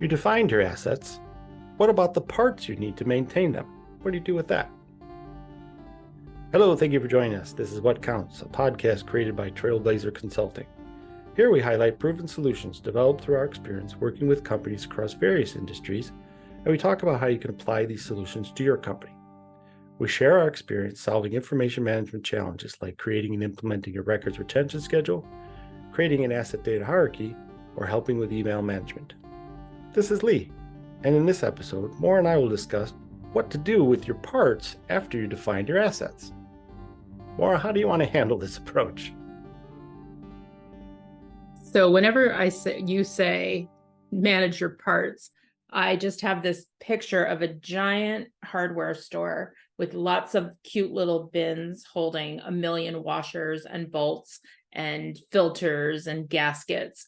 You defined your assets. What about the parts you need to maintain them? What do you do with that? Hello, thank you for joining us. This is What Counts, a podcast created by Trailblazer Consulting. Here we highlight proven solutions developed through our experience working with companies across various industries, and we talk about how you can apply these solutions to your company. We share our experience solving information management challenges like creating and implementing a records retention schedule, creating an asset data hierarchy, or helping with email management. This is Lee, and in this episode, Maura and I will discuss what to do with your parts after you defined your assets. Maura, how do you want to handle this approach? So whenever you say manage your parts, I just have this picture of a giant hardware store with lots of cute little bins holding a million washers and bolts and filters and gaskets.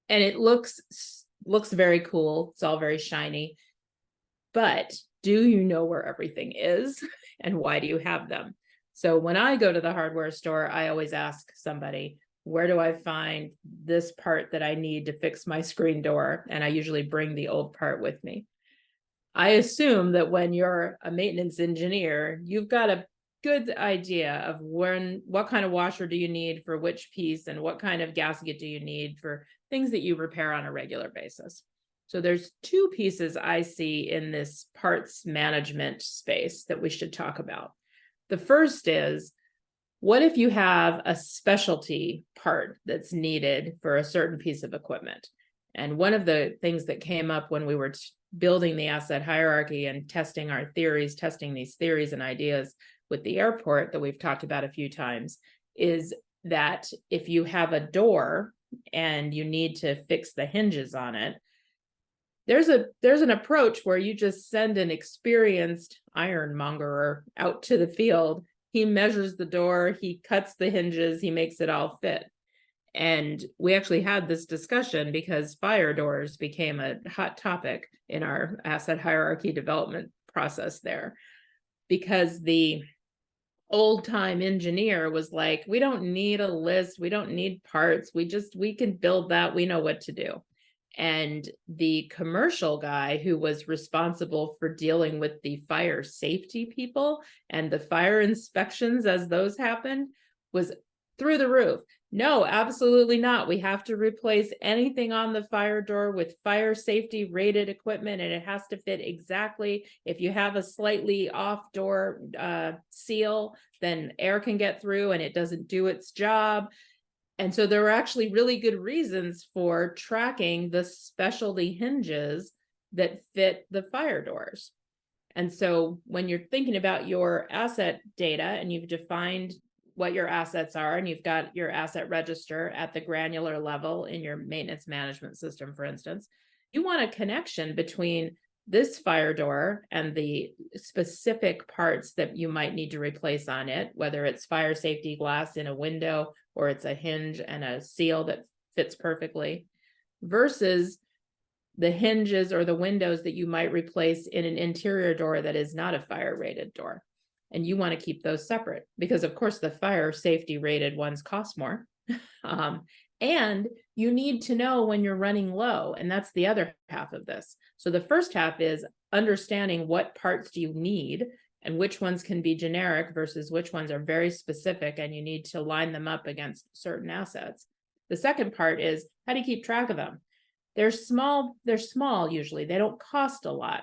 And it looks very cool. It's all very shiny. But do you know where everything is and why do you have them? So when I go to the hardware store, I always ask somebody, where do I find this part that I need to fix my screen door? And I usually bring the old part with me. I assume that when you're a maintenance engineer, you've got a good idea of what kind of washer do you need for which piece and what kind of gasket do you need for things that you repair on a regular basis. So there's two pieces I see in this parts management space that we should talk about. The first is, what if you have a specialty part that's needed for a certain piece of equipment? And one of the things that came up when we were building the asset hierarchy and testing these theories and ideas with the airport that we've talked about a few times, is that if you have a door and you need to fix the hinges on it, there's an approach where you just send an experienced ironmonger out to the field. He measures the door, he cuts the hinges, he makes it all fit. And we actually had this discussion because fire doors became a hot topic in our asset hierarchy development process there, because the old-time engineer was like, we don't need a list, we don't need parts, we can build that, we know what to do. And the commercial guy who was responsible for dealing with the fire safety people and the fire inspections as those happened was through the roof. No, absolutely not. We have to replace anything on the fire door with fire safety rated equipment, and it has to fit exactly. If you have a slightly off door seal, then air can get through and it doesn't do its job. And so there were actually really good reasons for tracking the specialty hinges that fit the fire doors. And so when you're thinking about your asset data and you've defined what your assets are and you've got your asset register at the granular level in your maintenance management system, for instance, you want a connection between this fire door and the specific parts that you might need to replace on it, whether it's fire safety glass in a window or it's a hinge and a seal that fits perfectly, versus the hinges or the windows that you might replace in an interior door that is not a fire rated door. And you want to keep those separate because, of course, the fire safety rated ones cost more. And you need to know when you're running low. And that's the other half of this. So the first half is understanding what parts do you need and which ones can be generic versus which ones are very specific and you need to line them up against certain assets. The second part is, how do you keep track of them? They're small usually. They don't cost a lot.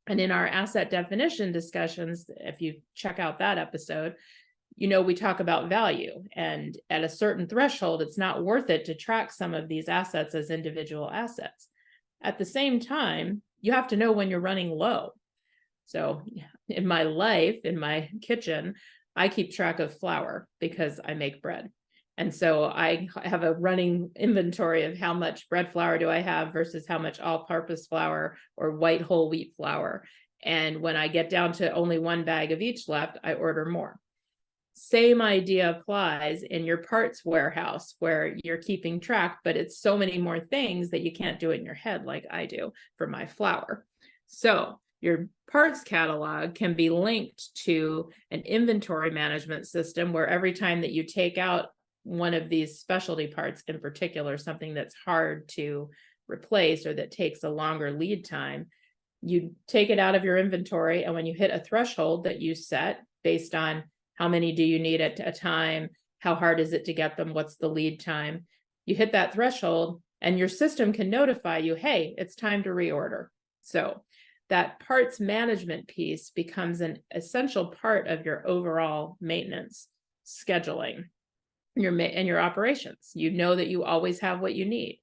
And in our asset definition discussions, if you check out that episode, we talk about value, and at a certain threshold, it's not worth it to track some of these assets as individual assets. At the same time, you have to know when you're running low. So in my life, in my kitchen, I keep track of flour because I make bread. And so I have a running inventory of how much bread flour do I have versus how much all-purpose flour or white whole wheat flour. And when I get down to only one bag of each left, I order more. Same idea applies in your parts warehouse where you're keeping track, but it's so many more things that you can't do it in your head like I do for my flour. So your parts catalog can be linked to an inventory management system where every time that you take out one of these specialty parts in particular, something that's hard to replace or that takes a longer lead time, you take it out of your inventory. And when you hit a threshold that you set based on how many do you need at a time, how hard is it to get them, what's the lead time, you hit that threshold and your system can notify you, hey, it's time to reorder. So that parts management piece becomes an essential part of your overall maintenance scheduling and your operations. You know that you always have what you need.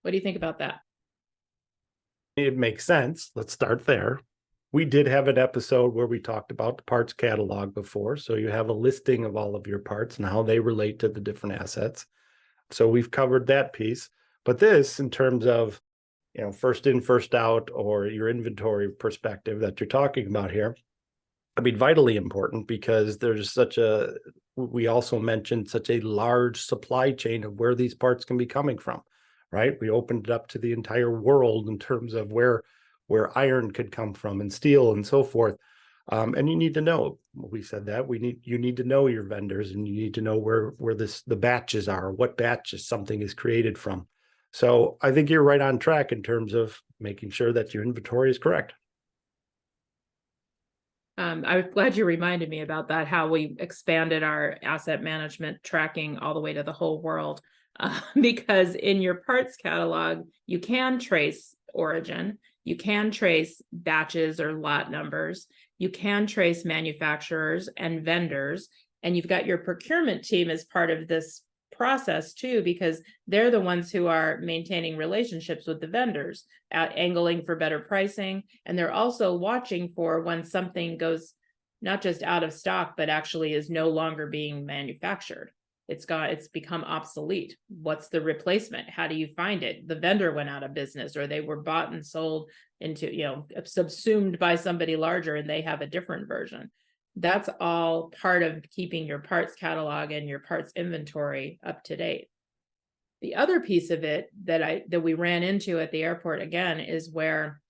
What do you think about that? It makes sense. Let's start there. We did have an episode where we talked about the parts catalog before. So you have a listing of all of your parts and how they relate to the different assets. So we've covered that piece. But this, in terms of, first in, first out, or your inventory perspective that you're talking about here, I mean, vitally important, because there's we also mentioned such a large supply chain of where these parts can be coming from, right? We opened it up to the entire world in terms of where iron could come from and steel and so forth. And you need to know, we said that you need to know your vendors, and you need to know where the batches are, what batches something is created from. So I think you're right on track in terms of making sure that your inventory is correct. I'm glad you reminded me about that, how we expanded our asset management tracking all the way to the whole world. Because in your parts catalog, you can trace origin, you can trace batches or lot numbers, you can trace manufacturers and vendors, and you've got your procurement team as part of this process too, because they're the ones who are maintaining relationships with the vendors, angling for better pricing, and they're also watching for when something goes not just out of stock, but actually is no longer being manufactured. It's become obsolete. What's the replacement? How do you find it? The vendor went out of business, or they were bought and sold into, subsumed by somebody larger, and they have a different version. That's all part of keeping your parts catalog and your parts inventory up to date. The other piece of it that we ran into at the airport again is where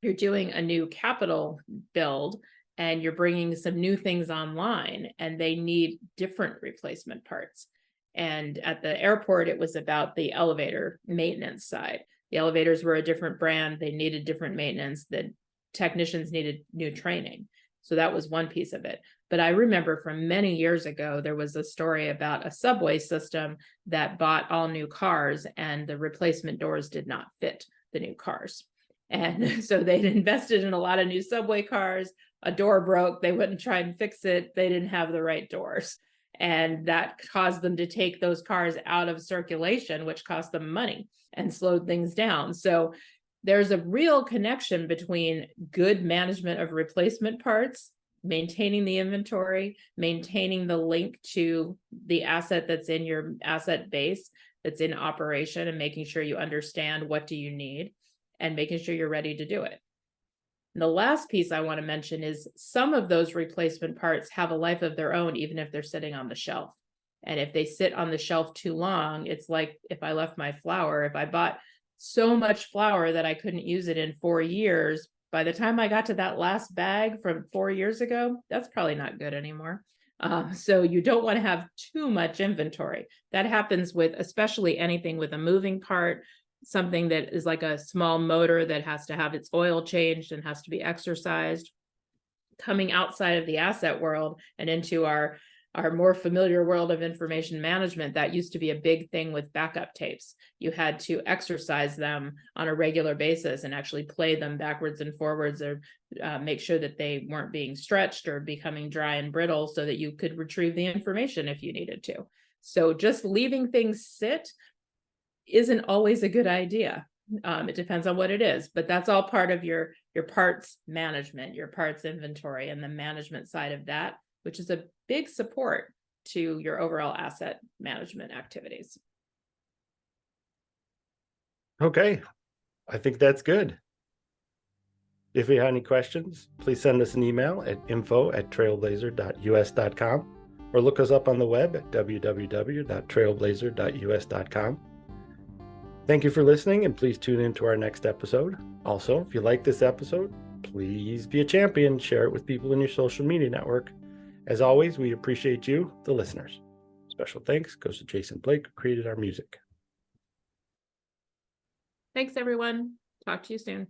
you're doing a new capital build and you're bringing some new things online, and they need different replacement parts. And at the airport, it was about the elevator maintenance side. The elevators were a different brand. They needed different maintenance. The technicians needed new training. So that was one piece of it. But I remember from many years ago, there was a story about a subway system that bought all new cars, and the replacement doors did not fit the new cars. And so they'd invested in a lot of new subway cars. A door broke, they wouldn't try and fix it. They didn't have the right doors. And that caused them to take those cars out of circulation, which cost them money and slowed things down. So there's a real connection between good management of replacement parts, maintaining the inventory, maintaining the link to the asset that's in your asset base, that's in operation, and making sure you understand what do you need, and making sure you're ready to do it. And the last piece I want to mention is some of those replacement parts have a life of their own, even if they're sitting on the shelf. And if they sit on the shelf too long, it's like if I left my flour, if I bought so much flour that I couldn't use it in 4 years, by the time I got to that last bag from 4 years ago, that's probably not good anymore. So you don't want to have too much inventory. That happens with especially anything with a moving part, something that is like a small motor that has to have its oil changed and has to be exercised. Coming outside of the asset world and into our more familiar world of information management, that used to be a big thing with backup tapes. You had to exercise them on a regular basis and actually play them backwards and forwards, or make sure that they weren't being stretched or becoming dry and brittle, so that you could retrieve the information if you needed to. So just leaving things sit isn't always a good idea. It depends on what it is, but that's all part of your parts management, your parts inventory, and the management side of that, which is a big support to your overall asset management activities. Okay, I think that's good. If you have any questions, please send us an email at info@trailblazer.us.com, or look us up on the web at www.trailblazer.us.com. Thank you for listening, and please tune in to our next episode. Also, if you like this episode, please be a champion. Share it with people in your social media network. As always, we appreciate you, the listeners. Special thanks goes to Jason Blake, who created our music. Thanks, everyone. Talk to you soon.